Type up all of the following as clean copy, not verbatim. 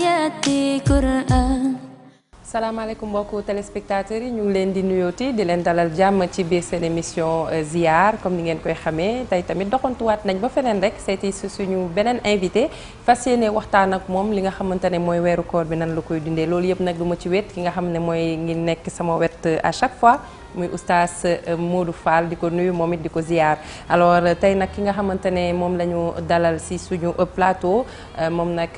ayati Qur'an. salaamaaleykum mbokku téléspectateurs yi ñu ngi leen di nuyooti di leen dalal jàmm ci biir seen émission ziar comme ni ngeen koy xamee tey tamit doxantuwaat nañ ba feneen rek seeti suñu beneen invité fas yéene waxtaan ak moom li nga xamante ne mooy weeru koor bi nan la koy dundee loolu yëpp nag du ma ci wet ki nga xam ne mooy ngi nekk sama wet à chaque fois muy oustaz Modou Fall di ko nuyu moom it di ko ziar alors tey nag ki nga xamante ne moom la ñu dalal si suñu plateau moom nag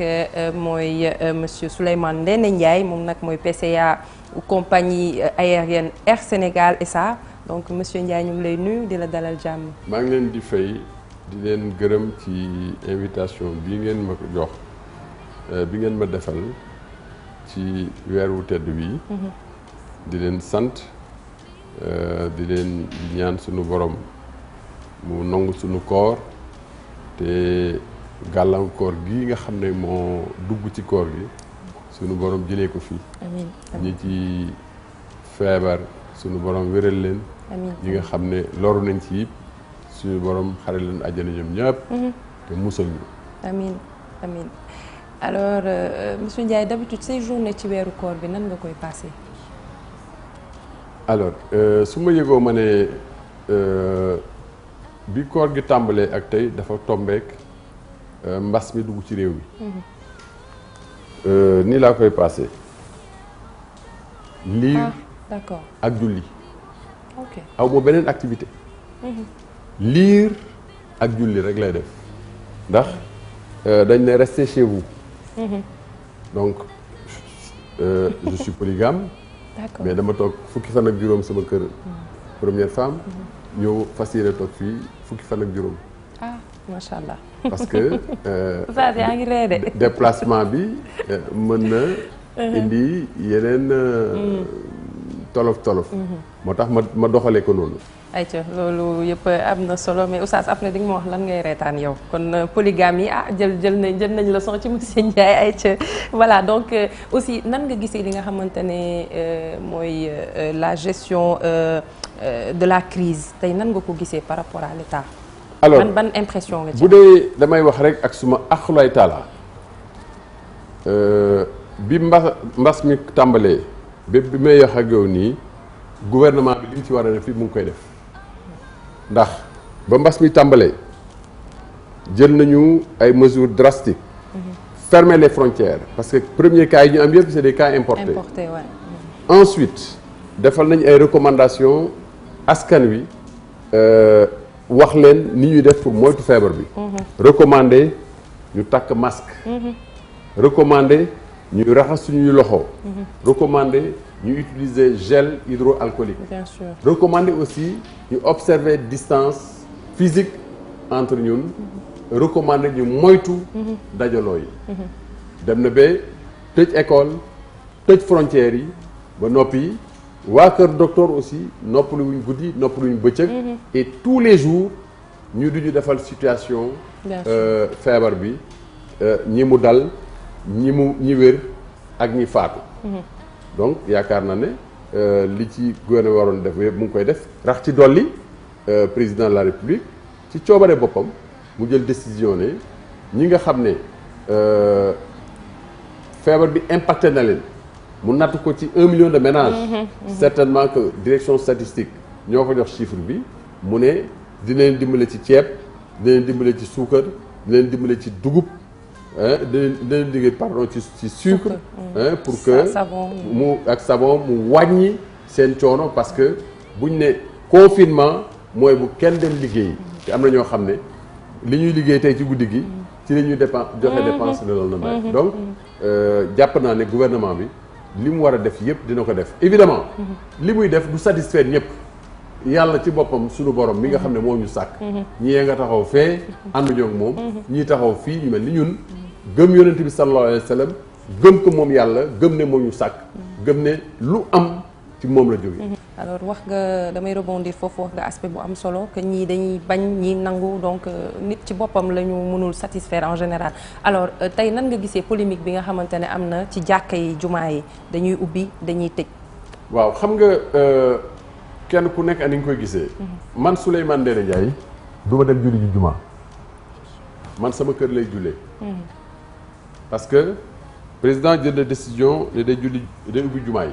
mooy monsieur Souleymane Ndéné Ndiaye moom nag mooy PCA compagnie aérienne Air Sénégal SA donc monsieur Ndiaye ñu ngi lay nuyu di la dalal jàmm. maa ngi leen di fay di leen gërëm ci invitation bi ngeen ma ko jox bi ngeen ma defal ci weer wu tedd wi di leen sant di leen ñaan sunu borom mu nangu sunu koor te gàllankoor gi nga xam ne moo dugg ci koor gi sunu borom jëlee ko fii. amiin ñi ci feebar sunu borom wéral leen. amiin ñi nga xam ne loru nañ ci yëpp suñu borom xare leen àjjana ñoom ñëpp. te musal ñu. amiin amiin alors monsieur Ndiaye d'habitude ces journées ci weeru koor bi nan nga koy passé. alors su ma yëgoo ma ne bi koor gi tàmbalee ak tey dafa tombeek mbas mi dugg ci réew mi. nii laa koy passé. lire d'accord ak julli. ok aw ma beneen activité. lire ak julli rek lay def ndax dañ ne restez chez vous. donc je suis polygame. d'accord mais dama toog fukki fan ak juróom sama kër première femme ñëw fas yéene toog fii fukki fan ak juróom. ah macha allah. parce que Oustaz yaa ngi ree de. déplacement bi mën na indi yeneen tolof tolof. moo tax ma doxalee ko noonu. ayca loolu yëpp am na solo mais Oustaz après di nga ma wax lan ngay reetaan yow kon polygame yi jël nañ leçon ci monsieur Ndiaye ayca voilà donc aussi nan nga gisee li nga xamante ne mooy la gestion de la crise tey nan nga ko gisee par rapport à l'État. alors ban impression nga ci bu dee damay wax rek ak suma axulaay taala bi mbas mi tàmbalee ba bi may wax ak yow nii gouvernement bi li mu ci war a def mu ngi koy def ndax ba mbas mi tàmbalee jël nañu ay mesures drastiques. Fermer les frontières parce que premier cas yi ñu am yëpp c'est des cas importés. Ouais. Ensuite defal nañ ay recommandations askan wi wax leen ni ñuy def pour moytu feebar bi. Recommander ñu takk masque. Recommander ñuy raxas suñuy loxo. Recommander ñu utiliser gel hydroalcoolique. Bien sûr. Recommander aussi ñu observer distance physique entre ñun. Recommander ñu moytu dajaloo yi. dem na ba tëj école tëj frontières yi ba noppi waa kër docteur aussi noppalu wuñ guddi noppalu wuñ bëccëg. et tous les jours ñu duñu defal situation. feebar bi ñi mu dal ñi wér ak ñi faatu. donc yaakaar na ne li ci gouvernement waroon def yëpp mu ngi koy def rax ci dolli président de la république ci coobare boppam mu jël décision ne ñi nga xam ne feebar bi impacté na leen mu natt ko ci 1 million de ménages. Certainement que direction statistique ñoo ko jox chiffre bi mu ne dina leen dimbale ci ceeb dina leen dimbale ci suukar dina leen dimbale ci dugub dina leen dimbale pardon ci sucre. pour que mu ak savon mu wàññi seen coono parce que buñ ne confinement mooy bu kenn dem liggéeyi. te am na ñoo xam ne li ñuy liggéey tey ci guddi gi ci la ñuy joxe dépense le lendemain. donc jàpp naa ne gouvernement bi li mu war a def yëpp dina ko def évidemment li muy def du satisfaire ñëpp yàlla ci boppam suñu borom mi nga xam ne moo ñu sàkk. ñii nga taxaw fee ànduñoo ak moom ñii taxaw fii ñu mel ni ñun gëm yonent bi sallallahu alayhi wa sallam gëm ko moom yàlla gëm ne moo ñu sàkk gëm ne lu am ci moom la jóge. alors wax nga damay rebondir foofu wax nga aspect bu am solo que ñii dañuy bañ ñii nangu donc nit ci boppam la ñu mënul satisfaire en général alors tey nan nga gisee polémique bi nga xamante ne am na ci jàkka yi jumaa yi dañuy ubbi dañuy tëj. waaw xam nga kenn ku nekk ni nga koy gisee. man Souleymane Ndéné Ndiaye du ma dem julli ji jumaa man sama kër lay jullee. parce que président jël na décision ne day ubbi jumaa yi.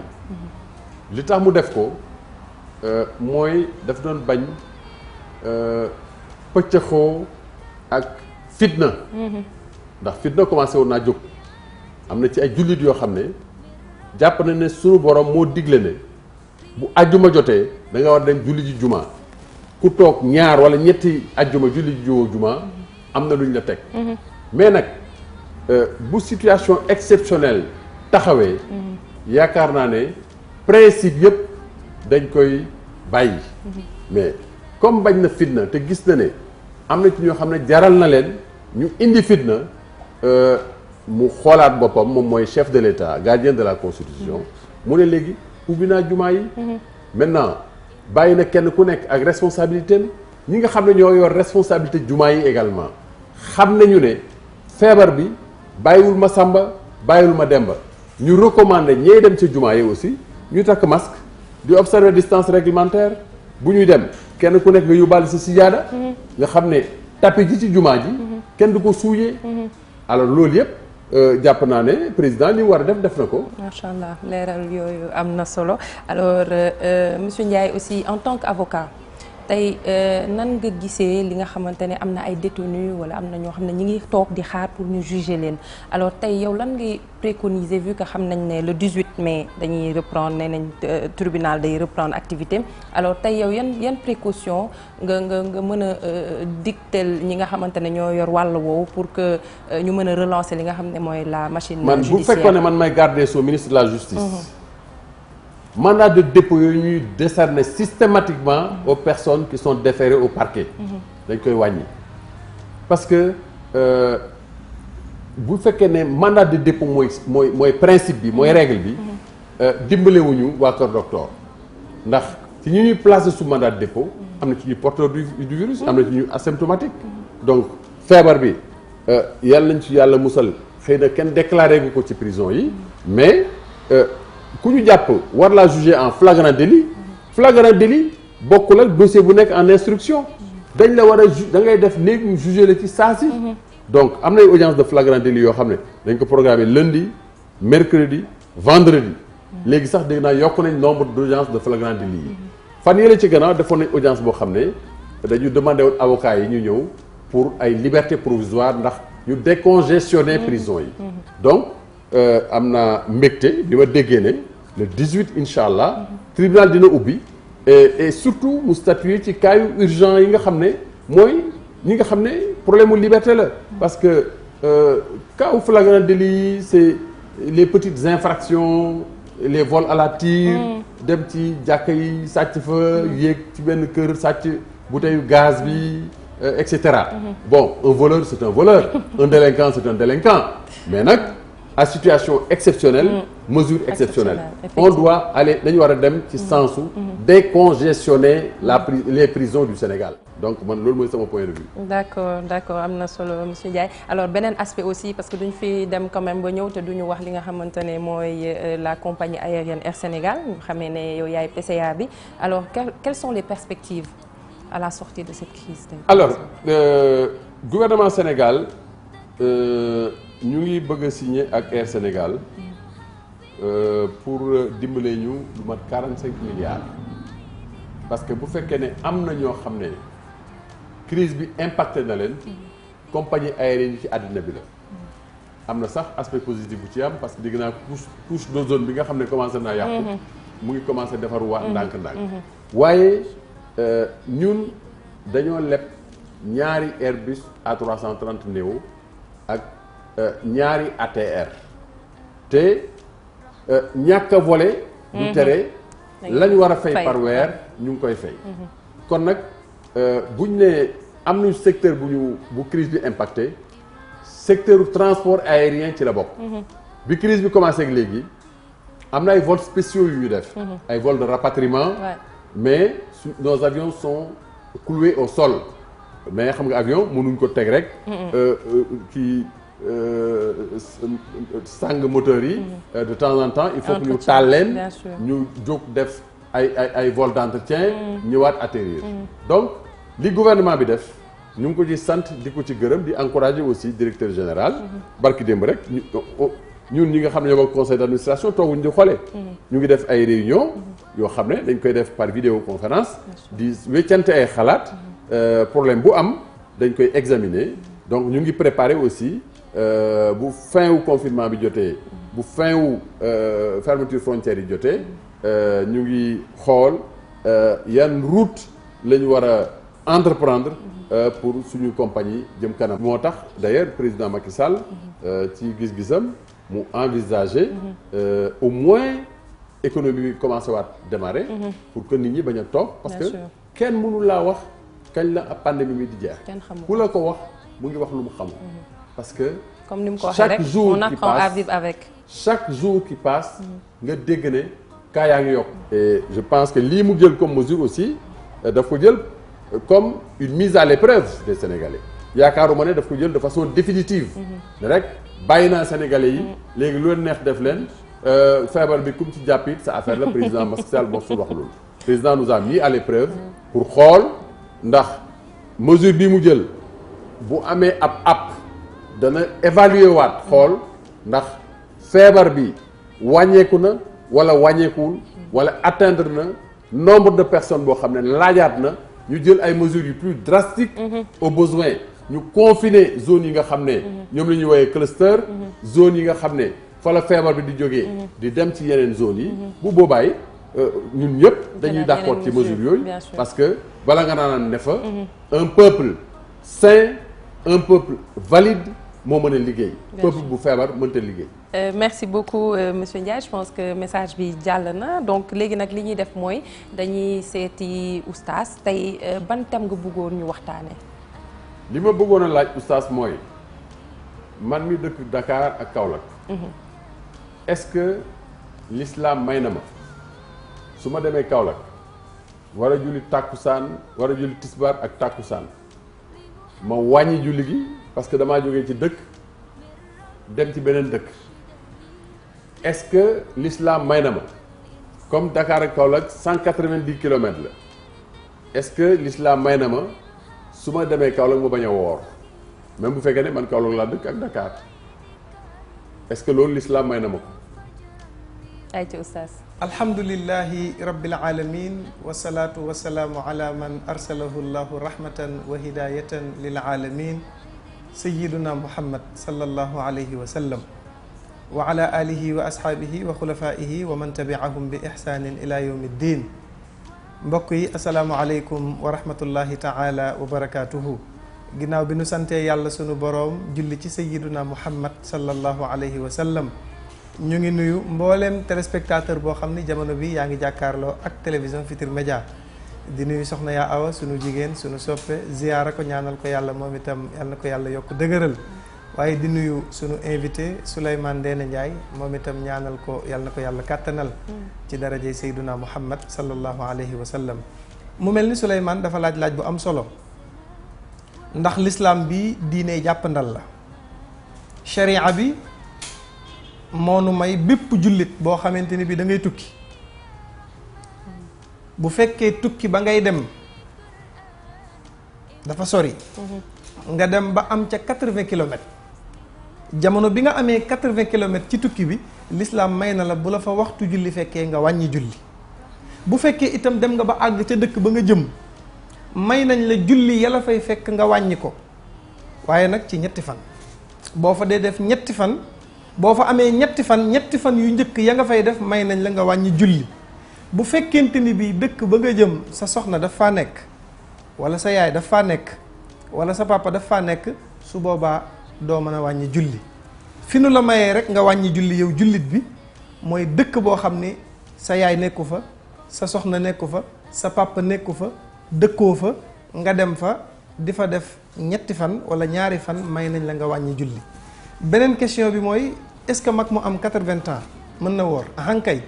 li tax mu def ko mooy daf doon bañ pëccëxoo ak fitna. ndax fitna commencé woon naa jóg. am na ci ay jullit yoo xam ne jàpp na ne sunu borom moo digle ne bu ajjuma jotee da nga war dem julli ji juma ku toog ñaar wala ñetti ajjuma julli ji juma am na lu ñu la teg. mais nag bu situation exceptionnelle taxawee. yaakaar naa ne principe yëpp dañ koy bàyyi. mais comme bañ na fitna te gis na ne am na ci ñoo xam ne jaral na leen ñu indi fitna. mu xoolaat boppam moom mooy chef de l'État gardien de la Constitution mu ne léegi ubbi naa jumaa yi. maintenant bàyyi na kenn ku nekk ak responsabilité ñi nga xam ne ñoo yor responsabilité jumaa yi également xam nañu ne feebar bi bàyyiwul ma Samba bàyyiwul ma Demba ñu recommandé ñey dem ci jumaa yi aussi ñu takk masque di observer distance réglementaire bu ñuy dem kenn ku nekk nga yóbbaale sa sijaada nga xam ne tapis ji ci jumaa ji kenn du ko suuyee. alors loolu yëpp jàpp naa ne président li mu war a def na ko. macha allah leeral yooyu am na solo alors monsieur Ndiaye aussi en tant qu'avocat tey nan nga gisee li nga xamante ne am na ay détenus wala am na ñoo xam ne ñi ngi toog di xaar pour ñu juger leen alors tey yow lan ngay préconiser vu que xam nañ ne le 18 mai dañuy reprendre nee nañ tribunal day reprendre activité alors tey yow yan précaution nga mën a dictel ñi nga xamante ne ñoo yor wàll woowu pour que ñu mën a relancer li nga xam ne mooy la machine judiciaire. man bu fekkoon ne man may garde des sceaux ministre de la justice. mandat de dépôt yooyu ñuy décerner systématiquement aux personnes qui sont déférées au parquet. dañ koy wàññi parce que bu fekkee ne mandat de dépôt mooy principe bi mooy règle bi. dimbalewuñu waa Kër Docteur ndax ci ñu ñuy placer sous mandat de dépôt am na ci ñu porteur du virus am na ci ñu asymptomatique donc feebar bi yàlla nañ ci yàlla musal xëy na kenn déclaré gu ko ci prison yi mais. ku ñu jàpp war laa juger en flagrant délit bokkul ak dossier bu nekk en instruction dañ la war a da ngay def léegi ñu juger la ci saa si. donc am na ay audience de flagrant délit yoo xam ne dañ ko programmer lundi mercredi vendredi léegi sax dégg naa yokk nañ nombre d'audience de flagrant délit yi fan yële ci gannaaw defoon nañ audience boo xam ne dañu demandé woon avocats yi ñu ñëw pour ay liberté provisoire ndax ñu décongestionner prison yi donc am na mbégte bi ma déggee ne le 18 incha allah tribunal dina ubbi et surtout mu statuer ci cas yu urgent yi nga xam ne mooy ñi nga xam ne problème mu liberté la parce que cas wu flagrant délit c'est les petites infractions les vols à la tire dem ci jàkka yi sàcc fa yéeg ci benn kër sàcc bouteille gaz bi et cetera bon un voleur c'est un voleur un délinquant c'est un délinquant mais nag à situation exceptionnelle mesure exceptionnelle on doit aller dañu war a dem ci sensu décongestionner les prisons du Sénégal donc man loolu mooy sama point de vue. d'accord am na solo monsieur Ndiaye alors beneen aspect aussi parce que duñ fi dem quand même ba ñëw te duñu wax li nga xamante ne mooy la compagnie aérienne Air Sénégal ñu xamee ne yow yaay PCA bi alors quelles sont les perspectives à la sortie de cette crise. alors gouvernement Sénégal. ñu ngi bëgg a signer ak Air Sénégal pour dimbale ñu lu mat 45 milliards parce que bu fekkee ne am na ñoo xam ne crise bi impacté na leen compagnie aérienne yi ci àddina bi la am na sax aspect positif bu ci am parce que dégg naa couche d'ozone bi nga xam ne commencé naa yàqu mu ngi commencé defar waat ndànk-ndànk waaye ñun dañoo leb ñaari Airbus A330 Neo ak ñaari ATR te ñàkk a volé du tere lañ war a fay par weer ñu ngi koy fay kon nag buñ ne am nañu secteur bu crise bi impacté secteur transport aérien ci la bokk bi crise bi commencé ak léegi am na ay vols spéciaux yu ñu def ay vols de rapatriement mais nos avions sont cloués au sol mais xam nga avion mënuñ ko teg rek ci sang moteur yi de temps en temps il faut que ñu taal leen ñu jóg def ay vol d'entretien ñëwaat atterrir donc li gouvernement bi def ñu ngi ko ci sant di ko ci gërëm di encourager aussi directeur général barki démb rek ñun ñi nga xam ne ñoo bokk conseil d'administration tooguñ di xoolee. ñu ngi def ay réunion yoo xam ne dañ koy def par vidéoconférence di weccante ay xalaat problème bu am dañ koy examiner donc ñu ngi préparer aussi bu fin wu confinement bi jotee bu fin wu fermeture frontières yi jotee ñu ngi xool yan route la ñu war a entreprendre pour suñu compagnie jëm kanam. moo tax d'ailleurs président Macky Sall ci gis-gisam mu envisager au moins économie bi commencé waat démarrer pour que nit ñi bañ a toog parce que kenn mënul laa wax kañ la pandémie bi di jeex ku la ko wax mu ngi wax lu mu xamul parce que comme ni mu ko waxee rek on apprend à vivre avec chaque jour qui passe nga dégg ne cas yaa ngi yokk et je pense que lii mu jël comme mesure aussi daf ko jël comme une mise à l'épreuve des Sénégalais yaakaaruma ne daf ko jël de façon définitive rek bàyyi naa Sénégalais yi léegi lu leen neex def leen feebar bi comme ci jàppit sa affaire la président Macky Sall mosul wax loolu président nous a mis à l'épreuve pour xool ndax mesure bi mu jël bu amee ab app dana évaluer waat xool ndax feebar bi wàññeeku na wala wàññeekuwul wala atteindre na nombre de personnes boo xam ne laajaat na ñu jël ay mesures yu plus drastiques au besoin ñu confiner zones yi nga xam ne ñoom la ñuy woowee cluster zones yi nga xam ne fa la feebar bi di jógee di dem ci yeneen zones yi bu boobaay ñun ñëpp dañuy d'accord ci mesures yooyu parce que bala nga naan ne fa un peuple sain un peuple valide moo mën a liggéey peuple bu feebar mënta liggéey merci beaucoup monsieur Ndiaye je pense que message bi jàll na donc léegi nag li ñuy def mooy dañuy seeti oustaz tey ban thème nga bëggoon ñu waxtaane li ma bëggoon a laaj oustaz mooy man mi dëkk Dakar ak Kaolack est-ce que l'islam may na ma su ma demee Kaolack war a julli tàkkusaan war a julli tisbaar ak tàkkusaan ma wàññi julli gi parce que damaa jógee ci dëkk dem ci beneen dëkk est-ce que l'islam may na ma comme Dakar ak Kaolack 190 kilomètres la est-ce que l'islam may na ma su ma demee Kaolack ma bañ a woor même bu fekkee ne man Kaolack laa dëkk ak Dakar est-ce que loolu l'islam may na ma ko ay ci oustaz alhamdulillahi rabbil alamin wasalaatu wasalaamu ala man arsalahu llahu rahmatan wa hidayatan lil alamin sayyiduna muhammad sallallahu alayhi wa sallam wa ala alihi wa ashaabihi wa xulafaihi wa man tabiahum bi ihsanin ila yawmi ddin mbokk yi asalaamu aleykum wa rahmatullahi taala wa barakatuhu ginnaaw bi nu santee yàlla sunu boroom julli ci sayyiduna muhammad sallallahu alayhi wa sallam ñu ngi nuyu mbooleem téléspectateur boo xam ni jamono bi yaa ngi jàkkaarloo ak télévision Futurs Médias di nuyu soxna yaa awa sunu jigéen sunu soppe ziyaara ko ñaanal ko yàlla moom itam yal na ko yàlla yokk dëgëral waaye di nuyu sunu invité Souleymane Ndéné Ndiaye moom itam ñaanal ko yal na ko yàlla kàttanal ci darajey Seyduna Muhammad sallallahu alayhi wa sallam mu mel ni Souleymane dafa laaj bu am solo ndax l'islam bi diine jàppandal la sharia bi moonu may bépp jullit boo xamante ni bi da ngay tukki bu fekkee tukki ba ngay dem dafa sori nga dem ba am ca 80 kilomètres jamono bi nga amee 80 kilomètres ci tukki bi l'islam may na la bu la fa waxtu julli fekkee nga wàññi julli bu fekkee itam dem nga ba àgg ca dëkk ba nga jëm may nañ la julli yàlla fay fekk nga wàññi ko waaye nag ci ñetti fan boo fa dee def ñetti fan boo fa amee ñetti fan yu njëkk ya nga fay def may nañ la nga wàññi julli bu fekkente ni bii dëkk ba nga jëm sa soxna daf faa nekk wala sa yaay daf faa nekk wala sa papa daf faa nekk su boobaa doo mën a wàññi julli fi nu la mayee rek nga wàññi julli yow jullit bi mooy dëkk boo xam ni sa yaay nekku fa sa soxna nekku fa sa papa nekku fa dëkkoo fa nga dem fa di fa def ñetti fan wala ñaari fan may nañ la nga wàññi julli beneen question bi mooy est-ce que mag mu am 80 ans mën na woor ahankay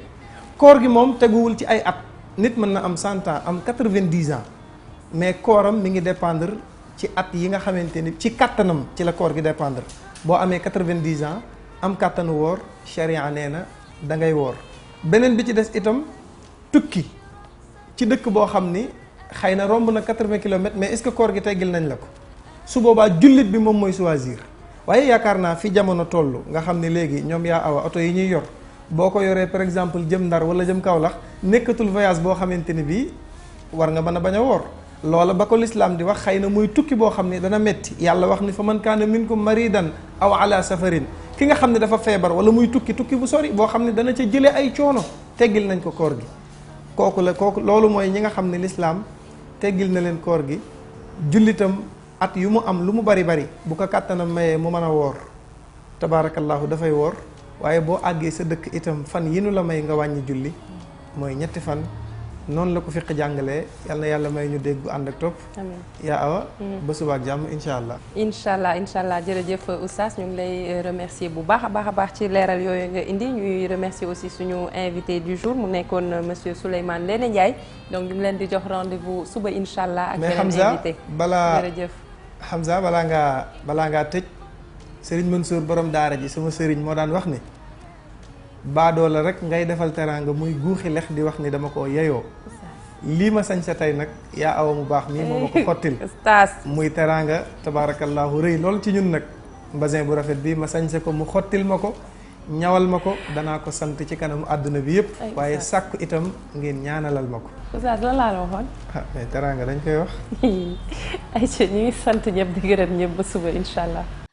koor gi moom teguwul ci ay at nit mën na am 100 ans am 90 ans mais kooram mi ngi dépendre ci at yi nga xamante ni ci kattanam ci la koor gi dépendre boo amee 90 ans am kattanu woor sharia nee na da ngay woor beneen bi ci des itam tukki ci dëkk boo xam ni xëy na romb na 80 kilomètres mais est-ce que koor gi teggil nañ la ko su boobaa jullit bi moom mooy choisir waaye yaakaar naa fi jamono toll nga xam ne léegi ñoom yaa awa oto yi ñuy yor boo ko yoree par exemple jëm Ndar wala jëm Kaolack nekkatul voyage boo xamante ni bii war nga mën a bañ a woor loola ba ko lislaam di wax xëy na muy tukki boo xam ne dana metti yàlla wax ni fa man kaana minkum maridan aw ala safarin ki nga xam ne dafa feebar wala muy tukki bu sori boo xam ne dana ca jëlee ay coono teggil nañ ko koor gi kooku loolu mooy ñi nga xam ne lislaam teggil na leen koor gi jullitam at yu mu am lu mu bari bari bu ko kàttanam mayee mu mën a woor tabaarakallaahu dafay woor waaye boo àggee sa dëkk itam fan yi nu la may nga wàññi julli mooy ñetti fan noonu la ko fiq jàngalee yal na yàlla may ñu dégg bu ànd ak topp. amiin yaa awa. ba suba ak jàmm incha allah. incha allah jërëjëf oustaz ñu ngi lay remercier bu baax a baax ci leeral yooyu nga indi ñuy remercier aussi suñu invité du jour mu nekkoon monsieur Souleymane Ndéné Ndiaye donc ñu ngi leen di jox rendez-vous suba incha allah. ak beneen invité jërëjëf Hamza balaa ngaa tëj Serigne Mansour borom daara ji sama Serigne moo daan wax ni. baadoo la rek ngay defal teraanga muy guuxi lex di wax ni dama ko yeyoo lii ma sañ sa tey nag yaa awa mu baax mii moo ma ko xottil muy teraanga tabaarakallaahu rëy lool ci ñun nag mbasin bu rafet bi ma sañ sa ko mu xottil ma ko ñawal ma ko danaa ko sant ci kanamu àdduna bi yëpp waaye sàkku itam ngeen ñaanalal ma ko oustaz lan laa la waxoon mais teraanga dañ koy wax ay ci ñu ngi sant ñëpp di gërëm ñëpp ba suba incha allah